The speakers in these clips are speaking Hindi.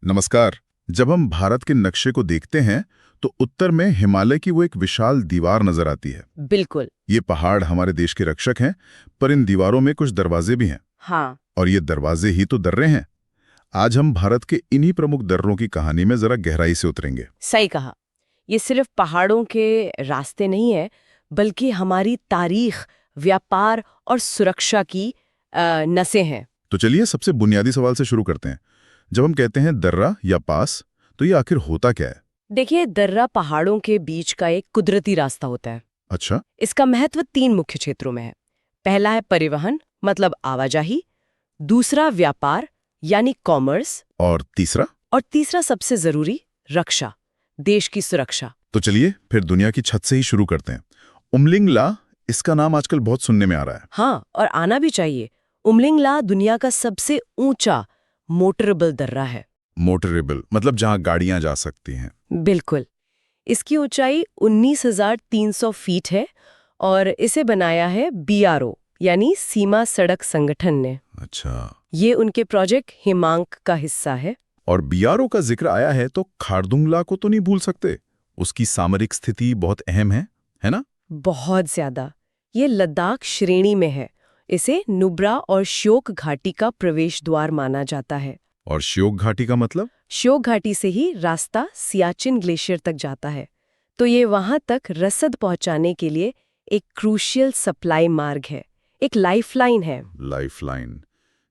नमस्कार। जब हम भारत के नक्शे को देखते हैं तो उत्तर में हिमालय की वो एक विशाल दीवार नजर आती है। बिल्कुल। ये पहाड़ हमारे देश के रक्षक हैं, पर इन दीवारों में कुछ दरवाजे भी हैं। हाँ, और ये दरवाजे ही तो दर्रे हैं। आज हम भारत के इन्हीं प्रमुख दर्रों की कहानी में जरा गहराई से उतरेंगे। सही कहा। ये सिर्फ पहाड़ों के रास्ते नहीं है, बल्कि हमारी तारीख, व्यापार और सुरक्षा की नसें हैं। तो चलिए सबसे बुनियादी सवाल से शुरू करते हैं। जब हम कहते हैं दर्रा या पास, तो ये आखिर होता क्या है? देखिए, दर्रा पहाड़ों के बीच का एक कुदरती रास्ता होता है। अच्छा। इसका महत्व 3 मुख्य क्षेत्रों में है। पहला है परिवहन, मतलब आवाजाही। दूसरा व्यापार, यानी कॉमर्स। और तीसरा? और तीसरा सबसे जरूरी, रक्षा, देश की सुरक्षा। तो चलिए फिर दुनिया की छत से ही शुरू करते हैं। उमलिंगला, इसका नाम आजकल बहुत सुनने में आ रहा है। हाँ, और आना भी चाहिए। उमलिंगला दुनिया का सबसे ऊंचा मोटरेबल दर्रा है। मोटरेबल मतलब जहां गाड़ियां जा सकती हैं। बिल्कुल। इसकी ऊंचाई 19,300 फीट है और इसे बनाया है BRO, यानी सीमा सड़क संगठन ने। अच्छा। ये उनके प्रोजेक्ट हिमांक का हिस्सा है। और बीआरओ का जिक्र आया है तो खारदुंगला को तो नहीं भूल सकते। उसकी सामरिक स्थिति बहुत अहम है ना? बहुत ज्यादा। ये लद्दाख श्रेणी में है। इसे नुब्रा और श्योक घाटी का प्रवेश द्वार माना जाता है। और श्योक घाटी का मतलब? श्योक घाटी से ही रास्ता सियाचिन ग्लेशियर तक जाता है। तो ये वहां तक रसद पहुंचाने के लिए एक क्रूशियल सप्लाई मार्ग है, एक लाइफलाइन है। लाइफलाइन,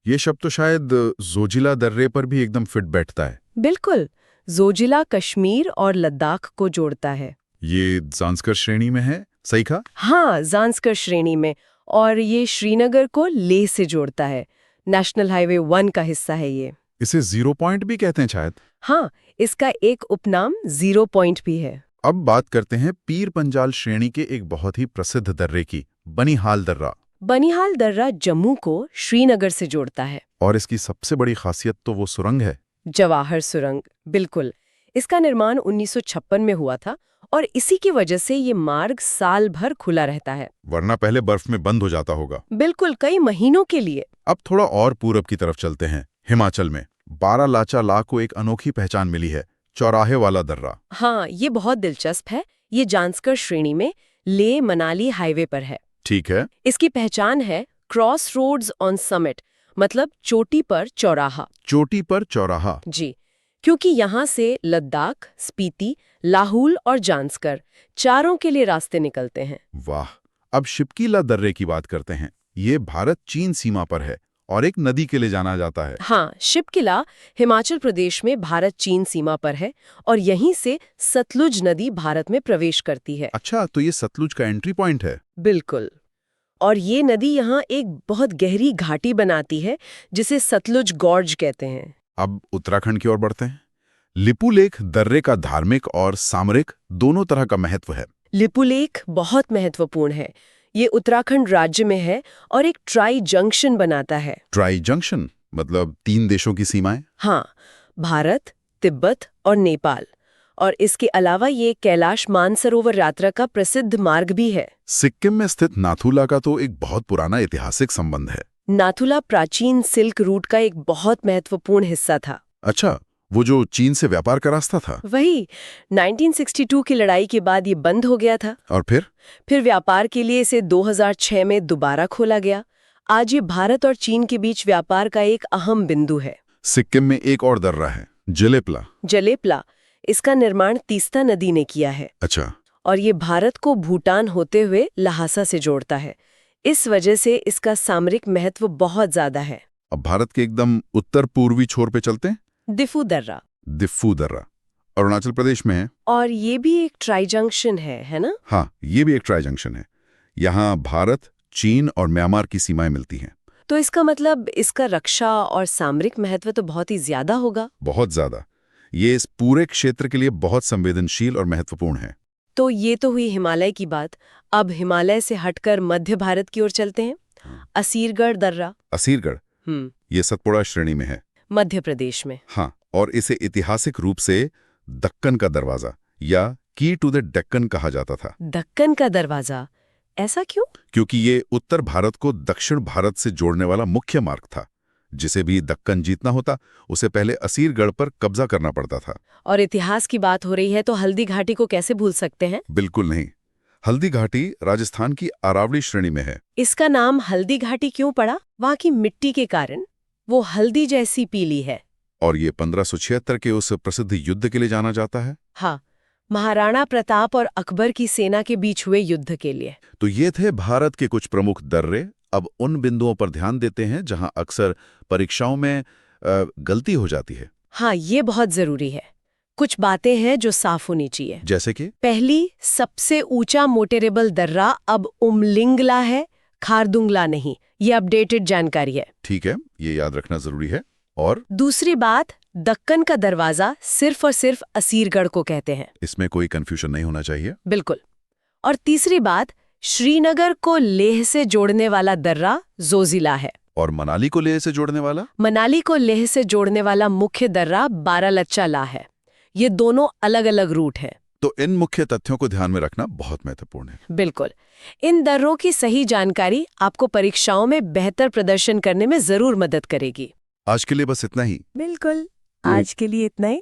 ये शब्द तो शायद जोजिला दर्रे पर भी एकदम फिट बैठता है। बिल्कुल। जोजिला कश्मीर और लद्दाख को जोड़ता है। ये ज़ांस्कर श्रेणी में है, सही कहा? हाँ, ज़ांस्कर श्रेणी में। और ये श्रीनगर को लेह से जोड़ता है। नेशनल हाईवे 1 का हिस्सा है ये। इसे जीरो पॉइंट भी कहते हैं शायद। हाँ, इसका एक उपनाम 0 पॉइंट भी है। अब बात करते हैं पीर पंजाल श्रेणी के एक बहुत ही प्रसिद्ध दर्रे की, बनिहाल दर्रा। बनिहाल दर्रा जम्मू को श्रीनगर से जोड़ता है। और इसकी सबसे बड़ी खासियत तो वो सुरंग है। जवाहर सुरंग, बिल्कुल। इसका निर्माण 1956 में हुआ था और इसी की वजह से ये मार्ग साल भर खुला रहता है। वरना पहले बर्फ में बंद हो जाता होगा। बिल्कुल, कई महीनों के लिए। अब थोड़ा और पूरब की तरफ चलते हैं। हिमाचल में बारालाचा को एक अनोखी पहचान मिली है, चौराहे वाला दर्रा। हाँ, ये बहुत दिलचस्प है। ये जांस्कर श्रेणी में लेह मनाली हाईवे पर है। ठीक है। इसकी पहचान है क्रॉस रोड्स ऑन समिट, मतलब चोटी पर चौराहा। चोटी पर चौराहा। जी, क्योंकि यहाँ से लद्दाख, स्पीति, लाहौल और जांस्कर चारों के लिए रास्ते निकलते हैं। वाह। अब शिपकीला दर्रे की बात करते हैं। ये भारत चीन सीमा पर है और एक नदी के लिए जाना जाता है। हाँ, शिपकिला हिमाचल प्रदेश में भारत चीन सीमा पर है और यहीं से सतलुज नदी भारत में प्रवेश करती है। अच्छा, तो ये सतलुज का एंट्री पॉइंट है। बिल्कुल। और ये नदी यहाँ एक बहुत गहरी घाटी बनाती है जिसे सतलुज गॉर्ज कहते हैं। अब उत्तराखंड की ओर बढ़ते हैं। लिपुलेख दर्रे का धार्मिक और सामरिक दोनों तरह का महत्व है। लिपुलेख बहुत महत्वपूर्ण है। ये उत्तराखंड राज्य में है और एक ट्राई जंक्शन बनाता है। ट्राई जंक्शन मतलब 3 देशों की सीमाएं? हाँ, भारत, तिब्बत और नेपाल। और इसके अलावा ये कैलाश मानसरोवर यात्रा का प्रसिद्ध मार्ग भी है। सिक्किम में स्थित नाथुला का तो एक बहुत पुराना ऐतिहासिक संबंध है। नाथुला प्राचीन सिल्क रूट का एक बहुत महत्वपूर्ण हिस्सा था। अच्छा, वो जो चीन से व्यापार का रास्ता था? वही। 1962 की लड़ाई के बाद ये बंद हो गया था। और फिर व्यापार के लिए इसे 2006 में दोबारा खोला गया। आज ये भारत और चीन के बीच व्यापार का एक अहम बिंदु है। सिक्किम में एक और दर्रा है, जलेपला। जलेपला, इसका निर्माण तीस्ता नदी ने किया है। अच्छा। और ये भारत को भूटान होते हुए लहासा से जोड़ता है। इस वजह से इसका सामरिक महत्व बहुत ज्यादा है। अब भारत के एकदम उत्तर पूर्वी छोर पे चलते हैं। दिफू दर्रा। दिफू दर्रा अरुणाचल प्रदेश में है। और ये भी एक ट्राई जंक्शन है ना? हाँ, ये भी एक ट्राई जंक्शन है। यहाँ भारत, चीन और म्यांमार की सीमाएं मिलती हैं। तो इसका मतलब इसका रक्षा और सामरिक महत्व तो बहुत ही ज्यादा होगा। बहुत ज्यादा। ये इस पूरे क्षेत्र के लिए बहुत संवेदनशील और महत्वपूर्ण है। तो ये तो हुई हिमालय की बात। अब हिमालय से हटकर मध्य भारत की ओर चलते हैं। असीरगढ़ दर्रा। असीरगढ़, ये सतपुड़ा श्रेणी में है, मध्य प्रदेश में। हाँ, और इसे ऐतिहासिक रूप से दक्कन का दरवाजा या की टू द डेक्कन कहा जाता था। दक्कन का दरवाजा, ऐसा क्यों? क्योंकि ये उत्तर भारत को दक्षिण भारत से जोड़ने वाला मुख्य मार्ग था, जिसे भी दक्कन जीतना होता उसे पहले असीरगढ़ पर कब्जा करना पड़ता था। और इतिहास की बात हो रही है तो हल्दी घाटी को कैसे भूल सकते हैं? बिल्कुल नहीं। हल्दी घाटी राजस्थान की अरावली श्रेणी में है। इसका नाम हल्दी घाटी क्यों पड़ा? वहाँ की मिट्टी के कारण। वो हल्दी जैसी पीली है। और ये 1576 के उस प्रसिद्ध युद्ध के लिए जाना जाता है। हाँ, महाराणा प्रताप और अकबर की सेना के बीच हुए युद्ध के लिए। तो ये थे भारत के कुछ प्रमुख दर्रे। अब उन बिंदुओं पर ध्यान देते हैं जहां अक्सर परीक्षाओं में गलती हो जाती है। हाँ, ये बहुत जरूरी है। कुछ बातें हैं जो साफ होनी चाहिए। जैसे कि पहली, सबसे ऊंचा मोटेरेबल दर्रा अब उमलिंगला है, खारदुंगला नहीं। ये अपडेटेड जानकारी है। ठीक है, ये याद रखना जरूरी है। और दूसरी बात, दक्कन का दरवाजा सिर्फ और सिर्फ असीरगढ़ को कहते हैं। इसमें कोई कंफ्यूजन नहीं होना चाहिए। बिल्कुल। और तीसरी बात, श्रीनगर को लेह से जोड़ने वाला दर्रा जोजिला है। और मनाली को लेह से जोड़ने वाला? मनाली को लेह से जोड़ने वाला मुख्य दर्रा बारालच्चा ला है। ये दोनों अलग अलग रूट हैं। तो इन मुख्य तथ्यों को ध्यान में रखना बहुत महत्वपूर्ण है। बिल्कुल। इन दर्रों की सही जानकारी आपको परीक्षाओं में बेहतर प्रदर्शन करने में जरूर मदद करेगी। आज के लिए बस इतना ही। बिल्कुल, आज के लिए इतना ही।